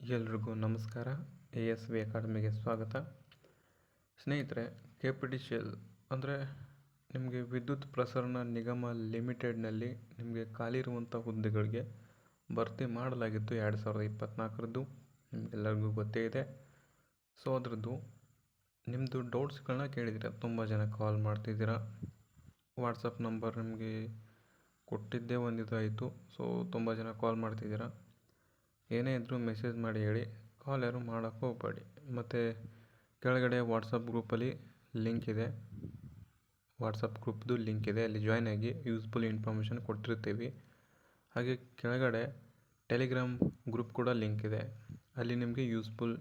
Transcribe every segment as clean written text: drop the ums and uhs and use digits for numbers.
ಎಲ್ರಿಗೂ ನಮಸ್ಕಾರ. ASV ಅಕಾಡೆಮಿಗೆ ಸ್ವಾಗತ. ಸ್ನೇಹಿತರೆ, KPTCL ಅಂದರೆ ನಿಮಗೆ ವಿದ್ಯುತ್ ಪ್ರಸರಣ ನಿಗಮ ಲಿಮಿಟೆಡ್ನಲ್ಲಿ ನಿಮಗೆ ಖಾಲಿ ಇರುವಂಥ ಹುದ್ದೆಗಳಿಗೆ ಭರ್ತಿ ಮಾಡಲಾಗಿತ್ತು 2024ರದ್ದು. ನಿಮಗೆಲ್ಲರಿಗೂ ಗೊತ್ತೇ ಇದೆ. ಸೊ ಅದರದ್ದು ನಿಮ್ಮದು ಡೌಟ್ಸ್ಗಳನ್ನ ಕೇಳಿದ್ದೀರಾ. ತುಂಬ ಜನ ಕಾಲ್ ಮಾಡ್ತಿದ್ದೀರಾ. ವಾಟ್ಸಪ್ ನಂಬರ್ ನಿಮಗೆ ಕೊಟ್ಟಿದ್ದೇ ಒಂದು ಆಯಿತು. ಸೊ ತುಂಬ ಜನ ಕಾಲ್ ಮಾಡ್ತಿದ್ದೀರಾ. ಏನೇ ಇದ್ದರೂ ಮೆಸೇಜ್ ಮಾಡಿ ಹೇಳಿ, ಕಾಲ್ ಯಾರು ಮಾಡೋಕ್ಕೆ ಹೋಗಬೇಡಿ. ಮತ್ತು ಕೆಳಗಡೆ ವಾಟ್ಸಪ್ ಗ್ರೂಪಲ್ಲಿ ಲಿಂಕ್ ಇದೆ, ವಾಟ್ಸಪ್ ಗ್ರೂಪ್ದು ಲಿಂಕ್ ಇದೆ, ಅಲ್ಲಿ ಜಾಯ್ನ್ ಆಗಿ ಯೂಸ್ಫುಲ್ ಇನ್ಫಾರ್ಮೇಷನ್ ಕೊಟ್ಟಿರ್ತೀವಿ. ಹಾಗೆ ಕೆಳಗಡೆ ಟೆಲಿಗ್ರಾಮ್ ಗ್ರೂಪ್ ಕೂಡ ಲಿಂಕ್ ಇದೆ, ಅಲ್ಲಿ ನಿಮಗೆ ಯೂಸ್ಫುಲ್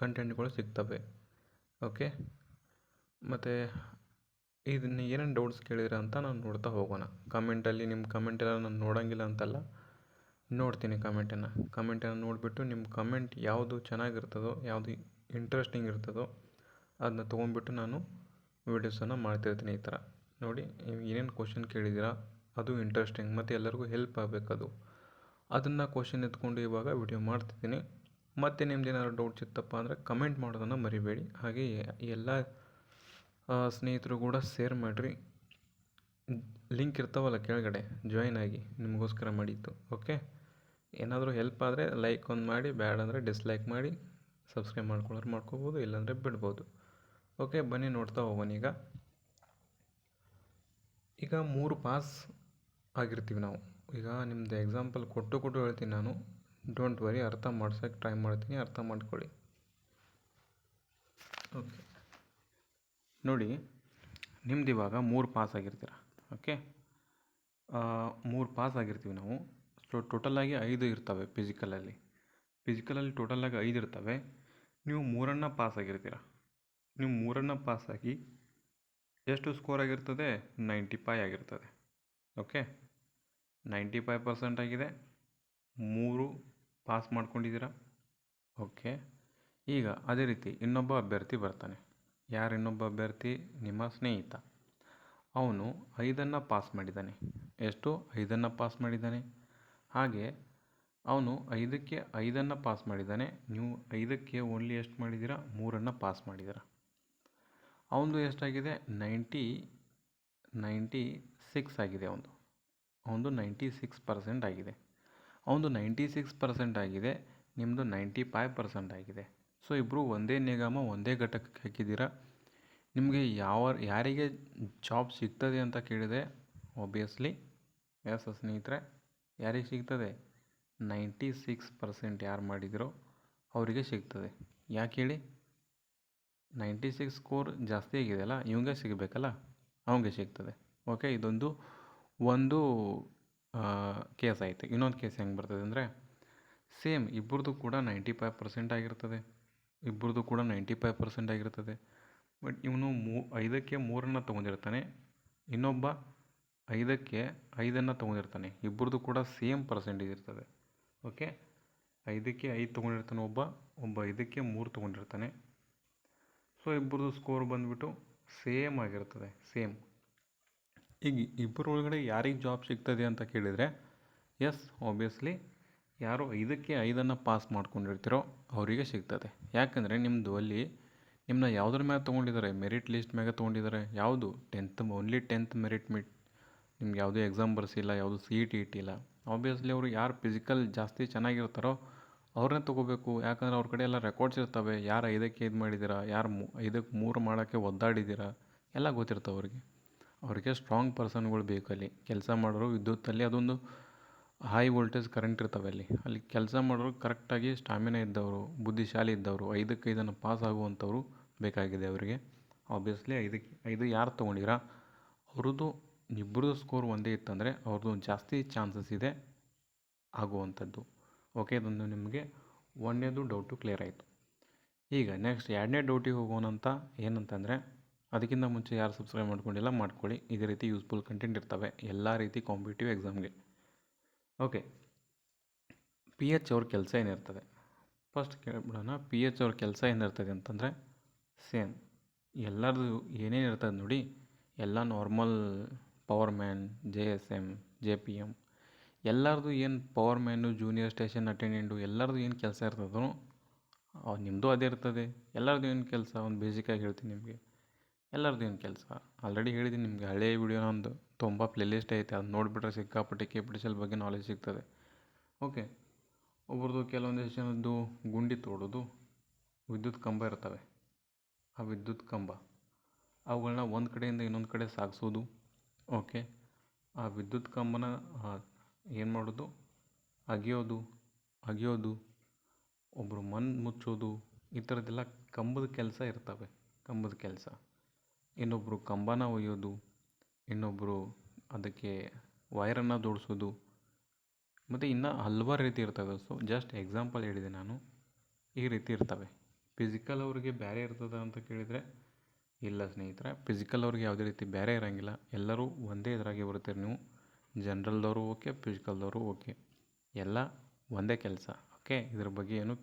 ಕಂಟೆಂಟ್ಗಳು ಸಿಗ್ತವೆ. ಓಕೆ, ಮತ್ತು ಇದನ್ನು ಏನೇನು ಡೌಟ್ಸ್ ಕೇಳಿದಿರ ಅಂತ ನಾನು ನೋಡ್ತಾ ಹೋಗೋಣ. ಕಮೆಂಟಲ್ಲಿ ನಿಮ್ಮ ಕಮೆಂಟೆಲ್ಲ ನಾನು ನೋಡೋಂಗಿಲ್ಲ ಅಂತಲ್ಲ, ನೋಡ್ತೀನಿ ಕಮೆಂಟನ್ನು ನೋಡಿಬಿಟ್ಟು ನಿಮ್ಮ ಕಮೆಂಟ್ ಯಾವುದು ಚೆನ್ನಾಗಿರ್ತದೋ, ಯಾವುದು ಇಂಟ್ರೆಸ್ಟಿಂಗ್ ಇರ್ತದೋ ಅದನ್ನ ತೊಗೊಂಡ್ಬಿಟ್ಟು ನಾನು ವೀಡಿಯೋಸನ್ನು ಮಾಡ್ತಿರ್ತೀನಿ. ಈ ಥರ ನೋಡಿ, ಏನೇನು ಕ್ವಶನ್ ಕೇಳಿದ್ದೀರಾ ಅದು ಇಂಟ್ರೆಸ್ಟಿಂಗ್ ಮತ್ತು ಎಲ್ಲರಿಗೂ ಹೆಲ್ಪ್ ಆಗಬೇಕದು. ಅದನ್ನು ಕ್ವಶನ್ ಎತ್ಕೊಂಡು ಇವಾಗ ವಿಡಿಯೋ ಮಾಡ್ತಿದ್ದೀನಿ. ಮತ್ತು ನಿಮ್ದು ಏನಾದ್ರು ಡೌಟ್ಸ್ ಇತ್ತಪ್ಪ ಅಂದರೆ ಕಮೆಂಟ್ ಮಾಡೋದನ್ನು ಮರಿಬೇಡಿ. ಹಾಗೆ ಎಲ್ಲ ಸ್ನೇಹಿತರು ಕೂಡ ಶೇರ್ ಮಾಡಿರಿ. ಲಿಂಕ್ ಇರ್ತಾವಲ್ಲ ಕೆಳಗಡೆ, ಜಾಯ್ನ್ ಆಗಿ, ನಿಮಗೋಸ್ಕರ ಮಾಡಿತ್ತು. ಓಕೆ, ಏನಾದರೂ ಹೆಲ್ಪ್ ಆದರೆ ಲೈಕ್ ಒಂದು ಮಾಡಿ, ಬ್ಯಾಡ್ ಅಂದರೆ ಡಿಸ್ಲೈಕ್ ಮಾಡಿ, ಸಬ್ಸ್ಕ್ರೈಬ್ ಮಾಡ್ಕೊಳ್ಳೋರು ಮಾಡ್ಕೋಬೋದು, ಇಲ್ಲಾಂದರೆ ಬಿಡ್ಬೋದು. ಓಕೆ, ಬನ್ನಿ ನೋಡ್ತಾ ಹೋಗೋಣ. ಈಗ 3 ಪಾಸ್ ಆಗಿರ್ತೀವಿ ನಾವು. ಈಗ ನಿಮ್ಮದು ಎಕ್ಸಾಂಪಲ್ ಕೊಟ್ಟು ಹೇಳ್ತೀನಿ ನಾನು. ಡೋಂಟ್ ವರಿ, ಅರ್ಥ ಮಾಡ್ಸೋಕ್ಕೆ ಟ್ರೈ ಮಾಡ್ತೀನಿ, ಅರ್ಥ ಮಾಡ್ಕೊಳ್ಳಿ. ಓಕೆ ನೋಡಿ, ನಿಮ್ದು ಇವಾಗ 3 ಪಾಸ್ ಆಗಿರ್ತೀರ. ಓಕೆ, 3 ಪಾಸ್ ಆಗಿರ್ತೀವಿ ನಾವು. ಸೊ ಟೋಟಲಾಗಿ 5 ಇರ್ತವೆ ಫಿಸಿಕಲಲ್ಲಿ ಟೋಟಲಾಗಿ 5 ಇರ್ತವೆ. ನೀವು 3 ಪಾಸ್ ಆಗಿರ್ತೀರ. ನೀವು 3 ಪಾಸಾಗಿ ಎಷ್ಟು ಸ್ಕೋರ್ ಆಗಿರ್ತದೆ? 95 ಆಗಿರ್ತದೆ. ಓಕೆ, 95% ಆಗಿದೆ. 3 ಪಾಸ್ ಮಾಡ್ಕೊಂಡಿದ್ದೀರಾ. ಓಕೆ, ಈಗ ಅದೇ ರೀತಿ ಇನ್ನೊಬ್ಬ ಅಭ್ಯರ್ಥಿ ಬರ್ತಾನೆ. ಯಾರು ಇನ್ನೊಬ್ಬ ಅಭ್ಯರ್ಥಿ? ನಿಮ್ಮ ಸ್ನೇಹಿತ. ಅವನು 5 ಪಾಸ್ ಮಾಡಿದ್ದಾನೆ. ಎಷ್ಟು? 5 ಪಾಸ್ ಮಾಡಿದ್ದಾನೆ. ಹಾಗೆ ಅವನು 5ಕ್ಕೆ 5 ಪಾಸ್ ಮಾಡಿದ್ದಾನೆ. ನೀವು 5ಕ್ಕೆ ಓನ್ಲಿ ಎಷ್ಟು ಮಾಡಿದ್ದೀರಾ? 3 ಪಾಸ್ ಮಾಡಿದ್ದೀರಾ. ಅವನದು ಎಷ್ಟಾಗಿದೆ? 96 ಆಗಿದೆ. ಅವನದು 96% ಆಗಿದೆ. ಅವನದು 96% ಆಗಿದೆ, ನಿಮ್ಮದು 95% ಆಗಿದೆ. ಸೊ ಇಬ್ಬರು ಒಂದೇ ನಿಗಮ, ಒಂದೇ ಘಟಕಕ್ಕೆ ಹಾಕಿದ್ದೀರಾ. ನಿಮಗೆ ಯಾರಿಗೆ ಜಾಬ್ ಸಿಗ್ತದೆ ಅಂತ ಕೇಳಿದೆ, ಆಬ್ವಿಯಸ್ಲಿ ಎಸ್ ಸ್ನೇಹಿತರೆ, ಯಾರಿಗೆ ಸಿಗ್ತದೆ? 96% ಯಾರು ಮಾಡಿದಿರೋ ಅವರಿಗೆ ಸಿಗ್ತದೆ. ಯಾಕೆ ಹೇಳಿ? 96 ಸ್ಕೋರ್ ಜಾಸ್ತಿ ಆಗಿದೆಯಲ್ಲ, ಇವಂಗೆ ಸಿಗಬೇಕಲ್ಲ, ಅವಂಗೆ ಸಿಗ್ತದೆ. ಓಕೆ, ಇದೊಂದು ಕೇಸ್ ಆಯಿತು. ಇನ್ನೊಂದು ಕೇಸ್ ಹೆಂಗೆ ಬರ್ತದೆ ಅಂದರೆ, ಸೇಮ್ ಇಬ್ಬರದು ಕೂಡ 95% ಆಗಿರ್ತದೆ. ಬಟ್ ಇವನು 5ಕ್ಕೆ 3 ತೊಗೊಂಡಿರ್ತಾನೆ, ಇನ್ನೊಬ್ಬ 5ಕ್ಕೆ 5 ತೊಗೊಂಡಿರ್ತಾನೆ. ಇಬ್ಬರದು ಕೂಡ ಸೇಮ್ ಪರ್ಸೆಂಟೇಜ್ ಇರ್ತದೆ. ಓಕೆ, 5ಕ್ಕೆ 5 ತೊಗೊಂಡಿರ್ತಾನೆ ಒಬ್ಬ 5ಕ್ಕೆ 3 ತೊಗೊಂಡಿರ್ತಾನೆ. ಸೊ ಇಬ್ಬರದು ಸ್ಕೋರ್ ಬಂದುಬಿಟ್ಟು ಸೇಮ್ ಆಗಿರ್ತದೆ, ಸೇಮ್. ಈಗ ಇಬ್ಬರೊಳಗಡೆ ಯಾರಿಗೆ ಜಾಬ್ ಸಿಗ್ತದೆ ಅಂತ ಕೇಳಿದರೆ, ಎಸ್ ಆಬ್ವಿಯಸ್ಲಿ ಯಾರು 5ಕ್ಕೆ 5 ಪಾಸ್ ಮಾಡ್ಕೊಂಡಿರ್ತೀರೋ ಅವರಿಗೆ ಸಿಗ್ತದೆ. ಯಾಕಂದರೆ ನಿಮ್ಮದು ಅಲ್ಲಿ ನಿಮ್ಮನ್ನ ಯಾವುದ್ರ ಮ್ಯಾಗ ತೊಗೊಂಡಿದ್ದಾರೆ? ಮೆರಿಟ್ ಲಿಸ್ಟ್ ಮ್ಯಾಗ ತೊಗೊಂಡಿದ್ದಾರೆ. ಯಾವುದು? ಓನ್ಲಿ 10th ಮೆರಿಟ್ ನಿಮ್ಗೆ ಯಾವುದೇ ಎಕ್ಸಾಮ್ ಬರ್ಸಿಲ್ಲ, ಯಾವುದು CET ಇಟ್ಟಿಲ್ಲ. ಆಬ್ವಿಯಸ್ಲಿ ಅವರು ಯಾರು ಫಿಸಿಕಲ್ ಜಾಸ್ತಿ ಚೆನ್ನಾಗಿರ್ತಾರೋ ಅವ್ರನ್ನೇ ತೊಗೋಬೇಕು. ಯಾಕಂದರೆ ಅವ್ರ ಕಡೆ ಎಲ್ಲ ರೆಕಾರ್ಡ್ಸ್ ಇರ್ತವೆ. ಯಾರು 5ಕ್ಕೆ 5 ಮಾಡಿದ್ದೀರಾ, ಯಾರು 5ಕ್ಕೆ 3 ಮಾಡೋಕ್ಕೆ ಒದ್ದಾಡಿದ್ದೀರಾ, ಎಲ್ಲ ಗೊತ್ತಿರ್ತವೆ ಅವ್ರಿಗೆ ಸ್ಟ್ರಾಂಗ್ ಪರ್ಸನ್ಗಳು ಬೇಕಲ್ಲಿ. ಕೆಲಸ ಮಾಡೋರು ವಿದ್ಯುತ್ತಲ್ಲಿ ಅದೊಂದು ಹೈ ವೋಲ್ಟೇಜ್ ಕರೆಂಟ್ ಇರ್ತವೆ. ಅಲ್ಲಿ ಕೆಲಸ ಮಾಡೋರು ಕರೆಕ್ಟಾಗಿ ಸ್ಟಾಮಿನಾ ಇದ್ದವರು, ಬುದ್ಧಿಶಾಲಿ ಇದ್ದವರು, 5ಕ್ಕೆ 5 ಪಾಸ್ ಆಗುವಂಥವ್ರು ಬೇಕಾಗಿದೆ ಅವರಿಗೆ. ಆಬ್ವಿಯಸ್ಲಿ 5ಕ್ಕೆ 5 ಯಾರು ತೊಗೊಂಡಿರಾ ಅವ್ರದ್ದು ಇಬ್ಬರದು ಸ್ಕೋರ್ ಒಂದೇ ಇತ್ತಂದರೆ ಅವ್ರದ್ದು ಜಾಸ್ತಿ ಚಾನ್ಸಸ್ ಇದೆ ಆಗುವಂಥದ್ದು. ಓಕೆ, ಇದೊಂದು ನಿಮಗೆ 1ನೇದು ಡೌಟು ಕ್ಲಿಯರ್ ಆಯಿತು. ಈಗ ನೆಕ್ಸ್ಟ್ 2ನೇ ಡೌಟಿಗೆ ಹೋಗೋಣಂತ. ಏನಂತಂದರೆ, ಅದಕ್ಕಿಂತ ಮುಂಚೆ ಯಾರು ಸಬ್ಸ್ಕ್ರೈಬ್ ಮಾಡ್ಕೊಂಡಿಲ್ಲ ಮಾಡ್ಕೊಳ್ಳಿ. ಇದೇ ರೀತಿ ಯೂಸ್ಫುಲ್ ಕಂಟೆಂಟ್ ಇರ್ತವೆ ಎಲ್ಲ ರೀತಿ ಕಾಂಪಿಟೇಟಿವ್ ಎಕ್ಸಾಮ್ಗೆ. ಓಕೆ, PH ಅವ್ರ ಕೆಲಸ ಏನಿರ್ತದೆ ಫಸ್ಟ್ ಕೇಳ್ಬಿಡೋಣ. PH ಅವ್ರ ಕೆಲಸ ಏನಿರ್ತದೆ ಅಂತಂದರೆ, ಸೇಮ್ ಎಲ್ಲರದು ಏನೇನು ಇರ್ತದೆ ನೋಡಿ, ಎಲ್ಲ normal power man, JSM, JPM ಎಲ್ಲರದು ಏನು ಪವರ್ ಮ್ಯಾನು, ಜೂನಿಯರ್ ಸ್ಟೇಷನ್ ಅಟೆಂಡೆಂಟು ಎಲ್ಲರದು ಏನು ಕೆಲಸ ಇರ್ತದೋ ನಿಮ್ಮದು ಅದೇ ಇರ್ತದೆ. ಎಲ್ಲರದು ಏನು ಕೆಲಸ ಒಂದು ಬೇಸಿಕಾಗಿ ಹೇಳ್ತೀನಿ ನಿಮಗೆ. ಎಲ್ಲರದು ಏನು ಕೆಲಸ ಆಲ್ರೆಡಿ ಹೇಳಿದ್ದೀನಿ ನಿಮಗೆ. ಹಳೆಯ ವಿಡಿಯೋನ ಒಂದು ತುಂಬ ಪ್ಲೇಲಿಸ್ಟ್ ಐತೆ, ಅದು ನೋಡಿಬಿಟ್ರೆ ಸಿಕ್ಕಾಪಟ್ಟೆ KPTCL ಬಗ್ಗೆ ನಾಲೆಜ್ ಸಿಗ್ತದೆ. ಓಕೆ, ಒಬ್ರದ್ದು ಕೆಲವೊಂದು ಜನದ್ದು ಗುಂಡಿ ತೋಡೋದು, ವಿದ್ಯುತ್ ಕಂಬ ಇರ್ತವೆ, ಆ ವಿದ್ಯುತ್ ಕಂಬ ಅವುಗಳನ್ನ ಒಂದು ಕಡೆಯಿಂದ ಇನ್ನೊಂದು ಕಡೆ ಸಾಗಿಸೋದು. ಓಕೆ, ಆ ವಿದ್ಯುತ್ ಕಂಬನ ಏನು ಮಾಡೋದು, ಅಗಿಯೋದು, ಒಬ್ಬರು ಮಣ್ಣು ಮುಚ್ಚೋದು, ಈ ಥರದ್ದೆಲ್ಲ ಕಂಬದ ಕೆಲಸ ಇರ್ತವೆ. ಕಂಬದ ಕೆಲಸ. ಇನ್ನೊಬ್ಬರು ಕಂಬನ ಒಯ್ಯೋದು, ಇನ್ನೊಬ್ಬರು ಅದಕ್ಕೆ ವೈರನ್ನು ಜೋಡಿಸೋದು, ಮತ್ತು ಇನ್ನೂ ಹಲವಾರು ರೀತಿ ಇರ್ತವೆ. ಸೊ ಜಸ್ಟ್ ಎಕ್ಸಾಂಪಲ್ ಹೇಳಿದೆ ನಾನು. ಈ ರೀತಿ ಇರ್ತವೆ. ಫಿಸಿಕಲ್ ಅವ್ರಿಗೆ ಬೇರೆ ಇರ್ತದೆ ಅಂತ ಕೇಳಿದರೆ ಇಲ್ಲ ಸ್ನೇಹಿತರೆ, ಫಿಸಿಕಲ್ ಅವ್ರಿಗೆ ಯಾವುದೇ ರೀತಿ ಬೇರೆ ಇರೋಂಗಿಲ್ಲ. ಎಲ್ಲರೂ ಒಂದೇ ಇದರಾಗೆ ಬರ್ತೀರಿ ನೀವು. ಜನ್ರಲ್ದವರು ಓಕೆ, ಫಿಸಿಕಲ್ದವರು ಓಕೆ, ಎಲ್ಲ ಒಂದೇ ಕೆಲಸ. ಓಕೆ, ಇದ್ರ ಬಗ್ಗೆ ಏನು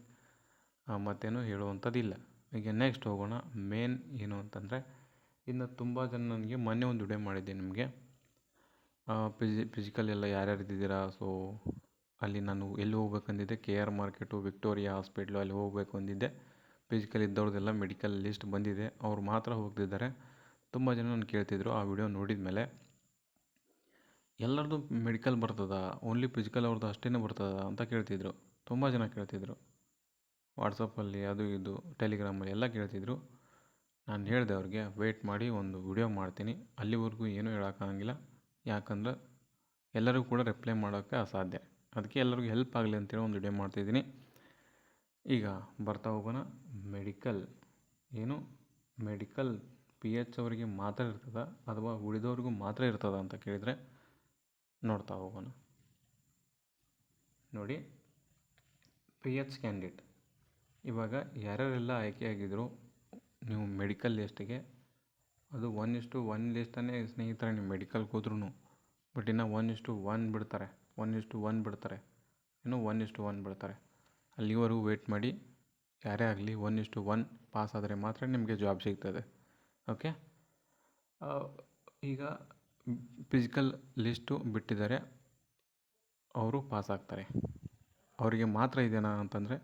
ಮತ್ತೇನು ಹೇಳುವಂಥದ್ದಿಲ್ಲ. ಈಗ ನೆಕ್ಸ್ಟ್ ಹೋಗೋಣ. ಮೇನ್ ಏನು ಅಂತಂದರೆ, ಇನ್ನು ತುಂಬ ಜನ ನನಗೆ ಮೊನ್ನೆ ಒಂದು ವಿಡಿಯೋ ಮಾಡಿದ್ದೆ ನಿಮಗೆ, ಫಿಸಿಕಲ್ ಎಲ್ಲ ಯಾರ್ಯಾರು ಇದ್ದಿದ್ದೀರಾ. ಸೊ ಅಲ್ಲಿ ನಾನು ಎಲ್ಲಿ ಹೋಗ್ಬೇಕಂದಿದ್ದೆ, KR ಮಾರ್ಕೆಟು, ವಿಕ್ಟೋರಿಯಾ ಹಾಸ್ಪಿಟ್ಲು ಅಲ್ಲಿ ಹೋಗಬೇಕು ಅಂದಿದ್ದೆ. ಫಿಸಿಕಲ್ ಇದ್ದವ್ರದ್ದೆಲ್ಲ ಮೆಡಿಕಲ್ ಲಿಸ್ಟ್ ಬಂದಿದೆ, ಅವ್ರು ಮಾತ್ರ ಹೋಗ್ತಿದ್ದಾರೆ. ತುಂಬ ಜನ ನಾನು ಕೇಳ್ತಿದ್ರು ಆ ವಿಡಿಯೋ ನೋಡಿದ ಮೇಲೆ, ಎಲ್ಲರದ್ದು ಮೆಡಿಕಲ್ ಬರ್ತದ, ಓನ್ಲಿ ಫಿಸಿಕಲ್ ಅವ್ರದ್ದು ಅಷ್ಟೇ ಬರ್ತದ ಅಂತ ಕೇಳ್ತಿದ್ರು. ತುಂಬ ಜನ ಕೇಳ್ತಿದ್ರು ವಾಟ್ಸಪ್ಪಲ್ಲಿ, ಅದು ಇದು ಟೆಲಿಗ್ರಾಮಲ್ಲಿ ಎಲ್ಲ ಕೇಳ್ತಿದ್ರು. ನಾನು ಹೇಳಿದೆ ಅವ್ರಿಗೆ, ವೆಯ್ಟ್ ಮಾಡಿ ಒಂದು ವಿಡಿಯೋ ಮಾಡ್ತೀನಿ, ಅಲ್ಲಿವರೆಗೂ ಏನೂ ಹೇಳೋಕ್ಕಾಗಂಗಿಲ್ಲ. ಯಾಕಂದ್ರೆ ಎಲ್ಲರಿಗೂ ಕೂಡ ರಿಪ್ಲೈ ಮಾಡೋಕ್ಕೆ ಅಸಾಧ್ಯ. ಅದಕ್ಕೆ ಎಲ್ಲರಿಗೂ ಹೆಲ್ಪ್ ಆಗಲಿ ಅಂತೇಳಿ ಒಂದು ವಿಡಿಯೋ ಮಾಡ್ತಿದ್ದೀನಿ. ಈಗ ಬರ್ತಾ ಹೋಗೋಣ. ಮೆಡಿಕಲ್ PH ಅವರಿಗೆ ಮಾತ್ರ ಇರ್ತದ ಅಥವಾ ಉಳಿದವ್ರಿಗೂ ಮಾತ್ರ ಇರ್ತದ ಅಂತ ಕೇಳಿದರೆ ನೋಡ್ತಾ ಹೋಗೋಣ. ನೋಡಿ, PH ಕ್ಯಾಂಡಿಡೇಟ್ ಇವಾಗ ಯಾರ್ಯಾರೆಲ್ಲ ಆಯ್ಕೆಯಾಗಿದ್ರು ನೀವು ಮೆಡಿಕಲ್ ಲಿಸ್ಟಿಗೆ, ಅದು 1:1 ಲಿಸ್ಟನ್ನೇ ಸ್ನೇಹಿತರೆ. ನೀವು ಮೆಡಿಕಲ್ಗೆ ಹೋದ್ರೂ ಬಟ್ ಇನ್ನು 1:1 ಬಿಡ್ತಾರೆ, 1:1 ಬಿಡ್ತಾರೆ, ಇನ್ನೂ 1:1 ಬಿಡ್ತಾರೆ. ಅಲ್ಲಿವರೆಗೂ ವೆಯ್ಟ್ ಮಾಡಿ. ಯಾರೇ ಆಗಲಿ 1:1 ಪಾಸ್ ಆದರೆ ಮಾತ್ರ ನಿಮಗೆ ಜಾಬ್ ಸಿಗ್ತದೆ. ಓಕೆ, ಈಗ ಫಿಸಿಕಲ್ ಲಿಸ್ಟು ಬಿಟ್ಟಿದ್ದಾರೆ, ಅವರು ಪಾಸ್ ಆಗ್ತಾರೆ. ಅವರಿಗೆ ಮಾತ್ರ ಇದೆಯಾ ಅಂತಂದರೆ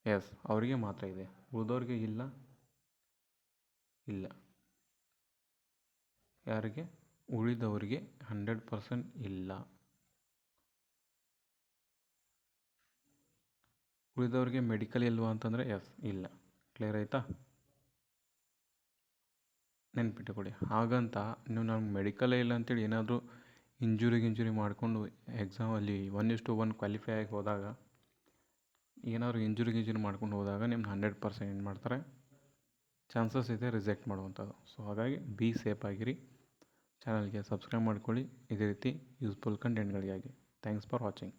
ಎಸ್, ಅವರಿಗೆ ಮಾತ್ರ ಇದೆ, ಉಳಿದವ್ರಿಗೆ ಇಲ್ಲ. ಯಾರಿಗೆ? ಉಳಿದವರಿಗೆ 100% ಇಲ್ಲ. ಉಳಿದವ್ರಿಗೆ ಮೆಡಿಕಲ್ ಇಲ್ವಾ ಅಂತಂದರೆ ಎಸ್, ಇಲ್ಲ. ಕ್ಲಿಯರ್ ಆಯಿತಾ? ನೆನ್ಪಿಟ್ಟುಕೊಳ್ಳಿ. ಹಾಗಂತ ನೀವು ನಮ್ಗೆ ಮೆಡಿಕಲೇ ಇಲ್ಲ ಅಂತೇಳಿ ಏನಾದರೂ ಇಂಜುರಿ ಮಾಡಿಕೊಂಡು ಎಕ್ಸಾಮಲ್ಲಿ 1:1 ಕ್ವಾಲಿಫೈ ಆಗಿ ಹೋದಾಗ, ಏನಾದರೂ ಇಂಜುರಿ ಮಾಡ್ಕೊಂಡು ಹೋದಾಗ ನಿಮ್ಗೆ 100% ಏನು ಮಾಡ್ತಾರೆ, ಚಾನ್ಸಸ್ ಇದೆ ರಿಜೆಕ್ಟ್ ಮಾಡುವಂಥದ್ದು. ಸೊ ಹಾಗಾಗಿ ಬಿ ಸೇಫ್ ಆಗಿರಿ. ಚಾನಲ್ಗೆ ಸಬ್ಸ್ಕ್ರೈಬ್ ಮಾಡ್ಕೊಳ್ಳಿ ಇದೇ ರೀತಿ ಯೂಸ್ಫುಲ್ ಕಂಟೆಂಟ್ಗಳಿಗಾಗಿ. Thanks for watching.